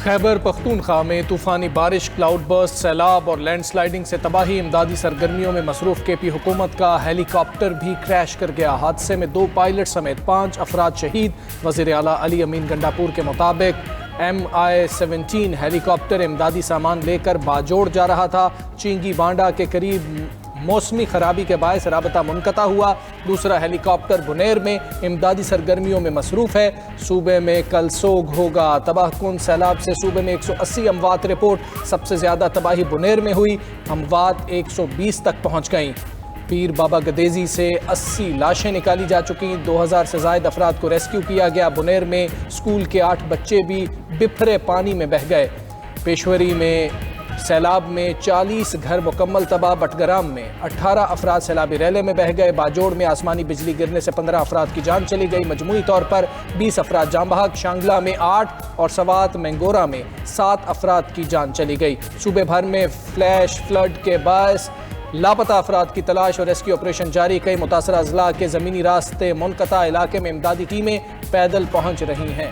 خیبر پختونخوا میں طوفانی بارش، کلاؤڈ برسٹ، سیلاب اور لینڈ سلائیڈنگ سے تباہی، امدادی سرگرمیوں میں مصروف کے پی حکومت کا ہیلی کاپٹر بھی کریش کر گیا۔ حادثے میں 2 پائلٹ سمیت 5 افراد شہید۔ وزیر اعلیٰ علی امین گنڈاپور کے مطابق MI-17 ہیلی کاپٹر امدادی سامان لے کر باجوڑ جا رہا تھا۔ چینگی بانڈا کے قریب موسمی خرابی کے باعث رابطہ منقطع ہوا۔ دوسرا ہیلی کاپٹر بنیر میں امدادی سرگرمیوں میں مصروف ہے۔ صوبے میں کل سوگ ہوگا۔ تباہ کن سیلاب سے صوبے میں 180 اموات رپورٹ۔ سب سے زیادہ تباہی بنیر میں ہوئی، اموات 120 تک پہنچ گئیں۔ پیر بابا گدیزی سے 80 لاشیں نکالی جا چکی۔ 2000 سے زائد افراد کو ریسکیو کیا گیا۔ بنیر میں اسکول کے 8 بچے بھی بپھرے پانی میں بہہ گئے۔ پیشوری میں سیلاب میں 40 گھر مکمل تباہ۔ بٹگرام میں 18 افراد سیلابی ریلے میں بہہ گئے۔ باجوڑ میں آسمانی بجلی گرنے سے 15 افراد کی جان چلی گئی۔ مجموعی طور پر 20 افراد جاں بحق۔ شانگلہ میں 8 اور سوات مینگورہ میں 7 افراد کی جان چلی گئی۔ صوبے بھر میں فلیش فلڈ کے باعث لاپتہ افراد کی تلاش اور ریسکیو آپریشن جاری۔ کئی متاثرہ اضلاع کے زمینی راستے منقطع۔ علاقے میں امدادی ٹیمیں پیدل پہنچ رہی ہیں۔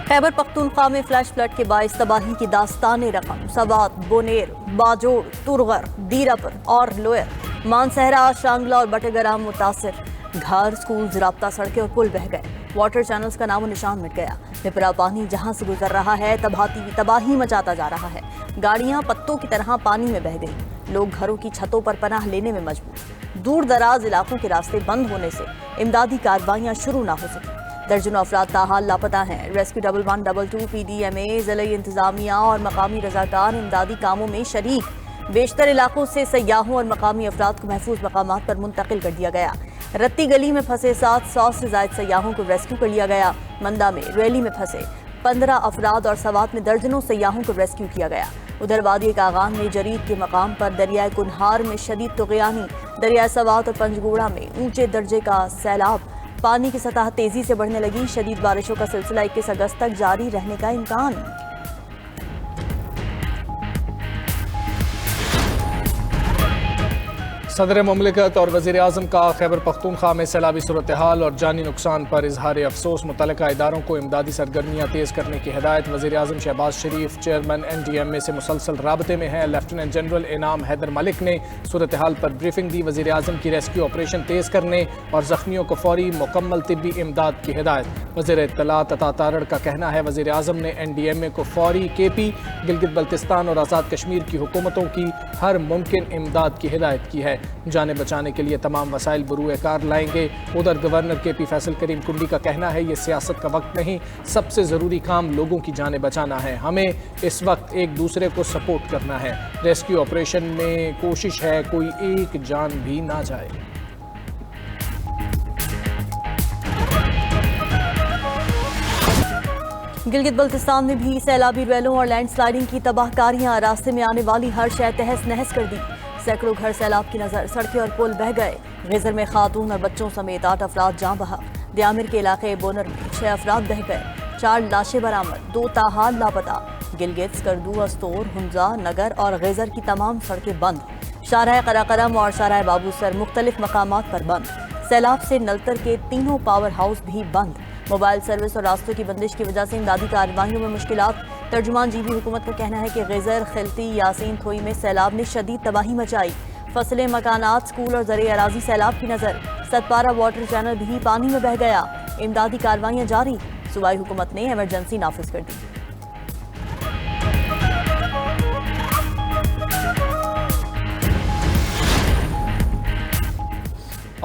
خیبر پختونخوا میں فلیش فلڈ کے باعث تباہی کی داستان رقم۔ سوات، بونیر، باجوڑ، ترغر، دیراپر اور لوئر، مانسہرہ، شانگلہ اور بٹگرام متاثر۔ گھر، سکولز، رابطہ سڑکیں اور پل بہہ گئے۔ واٹر چینلز کا نام و نشان مٹ گیا۔ پپرا پانی جہاں سے گزر رہا ہے تباہی مچاتا جا رہا ہے۔ گاڑیاں پتوں کی طرح پانی میں بہہ گئی۔ لوگ گھروں کی چھتوں پر پناہ لینے میں مجبور۔ دور دراز علاقوں کے راستے بند ہونے سے امدادی کارروائیاں شروع نہ ہو سکیں۔ درجنوں افراد تاحال لاپتہ ہیں۔ ریسکیو 1122 PDMA، ضلعی انتظامیہ اور مقامی رضاکار امدادی کاموں میں شریک۔ بیشتر علاقوں سے سیاحوں اور مقامی افراد کو محفوظ مقامات پر منتقل کر دیا گیا۔ رتی گلی میں پھنسے 700 سے زائد سیاحوں کو ریسکیو کر لیا گیا۔ مندہ میں ریلی میں پھنسے 15 افراد اور سوات میں درجنوں سیاحوں کو ریسکیو کیا گیا۔ ادھر وادی کاغان میں جرید کے مقام پر دریائے کنہار میں شدید طغیانی۔ دریائے سوات اور پنجگوڑہ میں اونچے درجے کا سیلاب۔ پانی کی سطح تیزی سے بڑھنے لگی۔ شدید بارشوں کا سلسلہ 21 اگست تک جاری رہنے کا امکان۔ صدر مملکت اور وزیر اعظم کا خیبر پختونخوا میں سیلابی صورتحال اور جانی نقصان پر اظہار افسوس۔ متعلقہ اداروں کو امدادی سرگرمیاں تیز کرنے کی ہدایت۔ وزیر اعظم شہباز شریف چیئرمین NDMA سے مسلسل رابطے میں ہیں۔ لیفٹیننٹ جنرل انعام حیدر ملک نے صورتحال پر بریفنگ دی۔ وزیر اعظم کی ریسکیو آپریشن تیز کرنے اور زخمیوں کو فوری مکمل طبی امداد کی ہدایت۔ وزیر اطلاعات عطا تارڑ کا کہنا ہے وزیر اعظم نے NDMA کو فوری KP، گلگت بلتستان اور آزاد کشمیر کی حکومتوں کی ہر ممکن امداد کی ہدایت کی ہے۔ جانیں بچانے کے لیے تمام وسائل بروئے کار لائیں گے۔ ادھر گورنر KP فیصل کریم کنڈی کا کہنا ہے یہ سیاست کا وقت نہیں، سب سے ضروری کام لوگوں کی جانیں بچانا ہے۔ ہمیں اس وقت ایک دوسرے کو سپورٹ کرنا ہے۔ ریسکیو آپریشن میں کوشش ہے کوئی ایک جان بھی نہ جائے۔ گلگت بلتستان میں بھی سیلابی ریلوں اور لینڈ سلائیڈنگ کی تباہ کاریاں۔ راستے میں آنے والی ہر شے تہس نہس کر دی۔ سینکڑوں گھر سیلاب کی نظر، سڑکیں اور پل بہہ گئے۔ غزر میں خاتون اور بچوں سمیت 8 افراد جاں بحق۔ دیامر کے علاقے بونر میں 6 افراد بہہ گئے۔ 4 لاشیں برآمد، 2 تاحال لاپتہ۔ گلگت، سکردو، استور، ہنزا، نگر اور غزر کی تمام سڑکیں بند۔ شاہراہ قراقرم اور شاہراہ بابو سر مختلف مقامات پر بند۔ سیلاب سے نلتر کے تینوں پاور ہاؤس بھی بند۔ موبائل سروس اور راستوں کی بندش کی وجہ سے امدادی کارروائیوں میں مشکلات۔ ترجمان GB حکومت کا کہنا ہے کہ غزر، خلتی، یاسین کھوئی میں سیلاب نے شدید تباہی مچائی۔ فصلیں، مکانات، سکول اور زرعی اراضی سیلاب کی نظر۔ ستپارہ واٹر چینل بھی پانی میں بہہ گیا۔ امدادی کارروائیاں جاری۔ صوبائی حکومت نے ایمرجنسی نافذ کر دی۔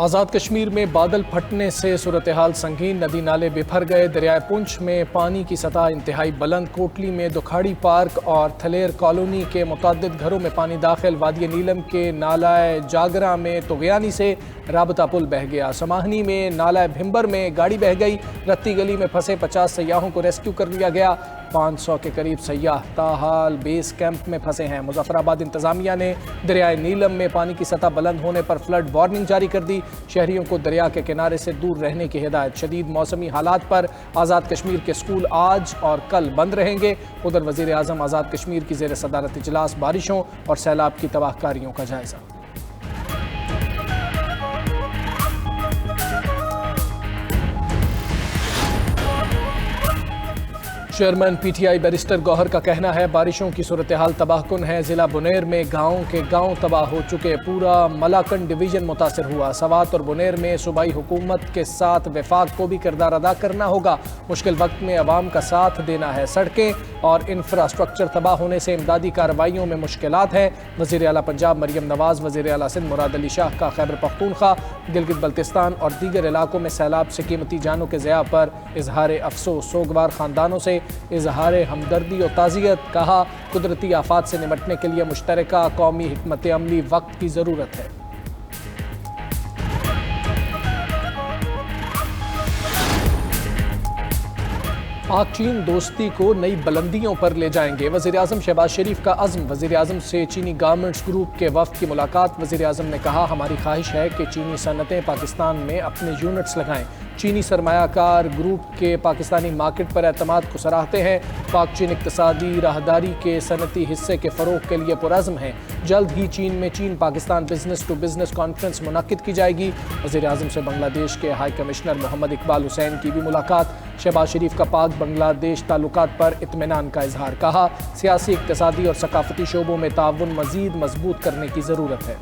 آزاد کشمیر میں بادل پھٹنے سے صورتحال سنگین۔ ندی نالے بپھر گئے۔ دریائے پنچ میں پانی کی سطح انتہائی بلند۔ کوٹلی میں دکھاڑی پارک اور تھلیر کالونی کے متعدد گھروں میں پانی داخل۔ وادی نیلم کے نالہ جاگرہ میں طغیانی سے رابطہ پل بہہ گیا۔ سماہنی میں نالہ بھمبر میں گاڑی بہہ گئی۔ رتی گلی میں پھنسے 50 سیاحوں کو ریسکیو کر لیا گیا۔ 500 کے قریب سیاح تاحال بیس کیمپ میں پھنسے ہیں۔ مظفر آباد انتظامیہ نے دریائے نیلم میں پانی کی سطح بلند ہونے پر فلڈ وارننگ جاری کر دی۔ شہریوں کو دریا کے کنارے سے دور رہنے کی ہدایت۔ شدید موسمی حالات پر آزاد کشمیر کے سکول آج اور کل بند رہیں گے۔ ادھر وزیر اعظم آزاد کشمیر کی زیر صدارت اجلاس بارشوں اور سیلاب کی تباہ کاریوں کا جائزہ۔ Chairman P T I barrister Gohar کا کہنا ہے بارشوں کی صورتحال تباہ کن ہے. ضلع بنیر میں گاؤں کے گاؤں تباہ ہو چکے. پورا ملاکنڈ ڈویژن متاثر ہوا. سوات اور بنیر میں صوبائی حکومت کے ساتھ وفاق کو بھی کردار ادا کرنا ہوگا. مشکل وقت میں عوام کا ساتھ دینا ہے. سڑکیں اور انفراسٹرکچر تباہ ہونے سے امدادی کارروائیوں میں مشکلات ہیں. وزیر اعلیٰ پنجاب مریم نواز، وزیر اعلیٰ سندھ مراد علی شاہ کا خیبر پختونخوا، گلگت بلتستان اور دیگر علاقوں میں سیلاب سے قیمتی جانوں کے ضیاع پر اظہار افسوس. سوگوار خاندانوں سے اظہار ہمدردی و تعزیت. کہا قدرتی آفات سے نمٹنے کے لیے مشترکہ قومی حکمت عملی وقت کی ضرورت ہے. پاک چین دوستی کو نئی بلندیوں پر لے جائیں گے. وزیر اعظم شہباز شریف کا عزم. وزیر اعظم سے چینی گارمنٹس گروپ کے وفد کی ملاقات. وزیر اعظم نے کہا ہماری خواہش ہے کہ چینی صنعتیں پاکستان میں اپنے یونٹس لگائیں. چینی سرمایہ کار گروپ کے پاکستانی مارکیٹ پر اعتماد کو سراہتے ہیں. پاک چین اقتصادی راہداری کے صنعتی حصے کے فروغ کے لیے پرعزم ہیں. جلد ہی چین میں چین Pakistan business to business conference منعقد کی جائے گی. وزیر اعظم سے بنگلہ دیش کے ہائی کمشنر محمد اقبال حسین کی بھی ملاقات. شہباز شریف کا پاک بنگلہ دیش تعلقات پر اطمینان کا اظہار. کہا سیاسی، اقتصادی اور ثقافتی شعبوں میں تعاون مزید مضبوط کرنے کی ضرورت ہے.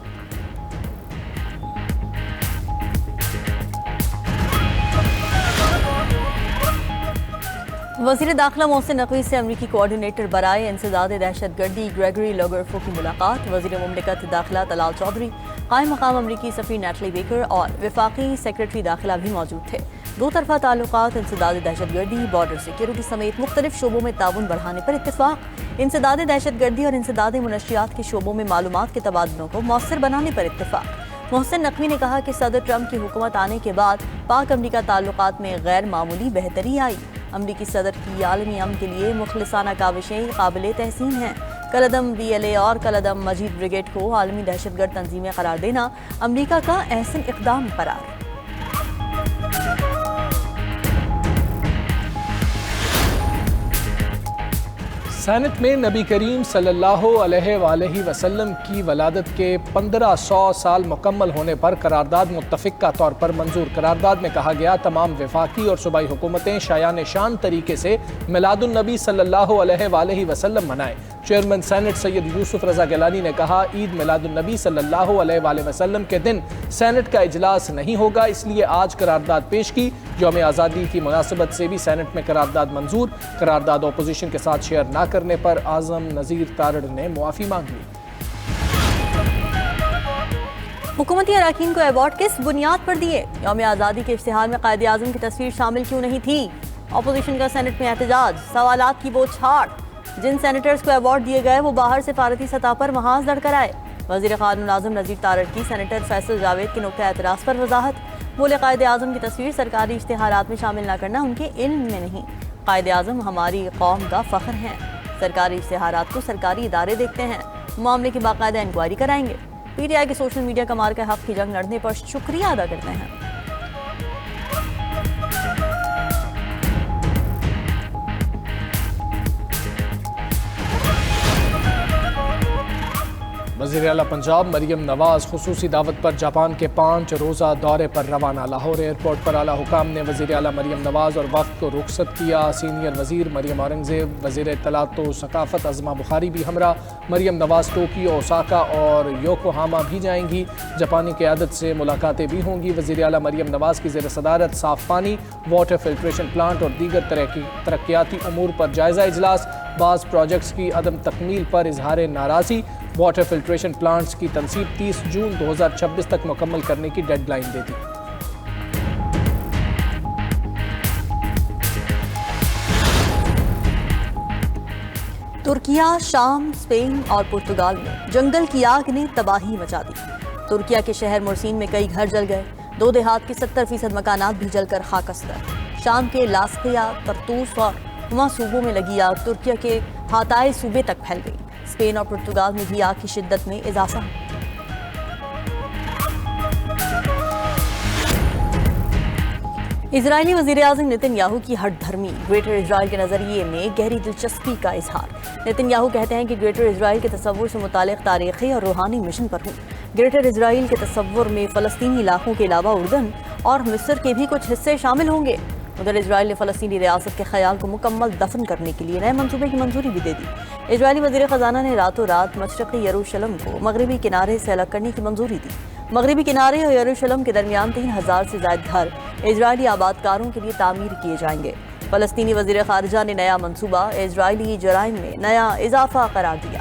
وزیر داخلہ محسن نقوی سے امریکی کوارڈینیٹر برائے انسداد دہشت گردی گریگری لوگرفو کی ملاقات. وزیر مملکت داخلہ طلال چودھری، قائم مقام امریکی سفیر نیٹلی بیکر اور وفاقی سیکرٹری داخلہ بھی موجود تھے. دو طرفہ تعلقات، انسداد دہشت گردی، بارڈر سیکیورٹی سمیت مختلف شعبوں میں تعاون بڑھانے پر اتفاق. انسداد دہشت گردی اور انسداد منشیات کے شعبوں میں معلومات کے تبادلوں کو مؤثر بنانے پر اتفاق. محسن نقوی نے کہا کہ صدر ٹرمپ کی حکومت آنے کے بعد پاک امریکہ تعلقات میں غیر معمولی بہتری آئی. امریکی صدر کی عالمی امن کے لیے مخلصانہ کاوشیں قابل تحسین ہیں. کلعدم DLA اور کلعدم مجید بریگیڈ کو عالمی دہشت گرد تنظیمیں قرار دینا امریکہ کا احسن اقدام قرار. سینٹ میں نبی کریم صلی اللہ علیہ وآلہ وسلم کی ولادت کے 1500 سال مکمل ہونے پر قرارداد متفقہ طور پر منظور. قرارداد میں کہا گیا تمام وفاقی اور صوبائی حکومتیں شایان شان طریقے سے میلاد النبی صلی اللہ علیہ وآلہ وسلم منائیں. چیئرمین سینٹ سید یوسف رضا گیلانی نے کہا عید میلاد النبی صلی اللہ علیہ وآلہ وسلم کے دن سینٹ کا اجلاس نہیں ہوگا، اس لیے آج قرارداد پیش کی. یوم آزادی کی مناسبت سے بھی سینٹ میں قرارداد منظور. قرارداد اپوزیشن کے ساتھ شیئر نہ کرنے پر اعظم نذیر تارڑ نے معافی مانگ لی. حکومتی اراکین کو ایوارڈ کس بنیاد پر دیے؟ یوم آزادی کے اشتہار میں قائد اعظم کی تصویر شامل کیوں نہیں تھی؟ اپوزیشن کا سینٹ میں احتجاج. سوالات کی بوچھاڑ. جن سینیٹرز کو ایوارڈ دیے گئے وہ باہر سفارتی سطح پر محاذ لڑ کر آئے. وزیر قانون اعظم نذیر تارڑ کی سینیٹر فیصل جاوید کے نقطہ اعتراض پر وضاحت. بولے قائد اعظم کی تصویر سرکاری اشتہارات میں شامل نہ کرنا ان کے علم میں نہیں. قائد اعظم ہماری قوم کا فخر ہیں. سرکاری اشتہارات کو سرکاری ادارے دیکھتے ہیں. معاملے کی باقاعدہ انکوائری کرائیں گے. پی ٹی آئی کے سوشل میڈیا کا مارکہ حق کی جنگ لڑنے پر شکریہ ادا کرتے ہیں. وزیر اعلیٰ پنجاب مریم نواز خصوصی دعوت پر جاپان کے 5 روزہ دورے پر روانہ. لاہور ایئرپورٹ پر اعلیٰ حکام نے وزیر اعلیٰ مریم نواز اور وفد کو رخصت کیا. سینئر وزیر مریم اورنگزیب، وزیر اطلاعات و ثقافت عظما بخاری بھی ہمراہ. مریم نواز ٹوکیو، اوساکا اور یوکوہاما بھی جائیں گی. جاپانی قیادت سے ملاقاتیں بھی ہوں گی. وزیر اعلیٰ مریم نواز کی زیر صدارت صاف پانی، واٹر فلٹریشن پلانٹ اور دیگر ترقیاتی امور پر جائزہ اجلاس. بعض پروجیکٹس کی عدم تکمیل پر اظہار ناراضی. واٹر فلٹریشن پلانٹس کی تنصیب 30 جون 2026 تک مکمل کرنے کی ڈیڈ لائن دے دی. ترکیہ، شام، اسپین اور پرتگال میں جنگل کی آگ نے تباہی مچا دی. ترکیہ کے شہر مرسین میں کئی گھر جل گئے. 2 دیہات کے 70% مکانات بھی جل کر خاکستر. شام کے لاسقیہ، طرطوس اور ہما صوبوں میں لگی آگ ترکیہ کے ہاتائے صوبے تک پھیل گئی. اسپین اور پرتگال میں بھی آگ کی شدت میں اضافہ. اسرائیلی وزیر اعظم نتن یاہو کی ہٹ دھرمی. گریٹر اسرائیل کے نظریے میں گہری دلچسپی کا اظہار. نتن یاہو کہتے ہیں کہ گریٹر اسرائیل کے تصور سے متعلق تاریخی اور روحانی مشن پر ہوں. گریٹر اسرائیل کے تصور میں فلسطینی علاقوں کے علاوہ اردن اور مصر کے بھی کچھ حصے شامل ہوں گے. ادھر اسرائیل نے فلسطینی ریاست کے خیال کو مکمل دفن کرنے کے لیے نئے منصوبے کی منظوری بھی دے دی۔ اسرائیلی وزیر خزانہ نے راتوں رات مشرقی یروشلم کو مغربی کنارے سے الگ کرنے کی منظوری دی۔ مغربی کنارے اور یروشلم کے درمیان 3000 سے زائد گھر اسرائیلی آباد کاروں کے لیے تعمیر کیے جائیں گے۔ فلسطینی وزیر خارجہ نے نیا منصوبہ اسرائیلی جرائم میں نیا اضافہ قرار دیا۔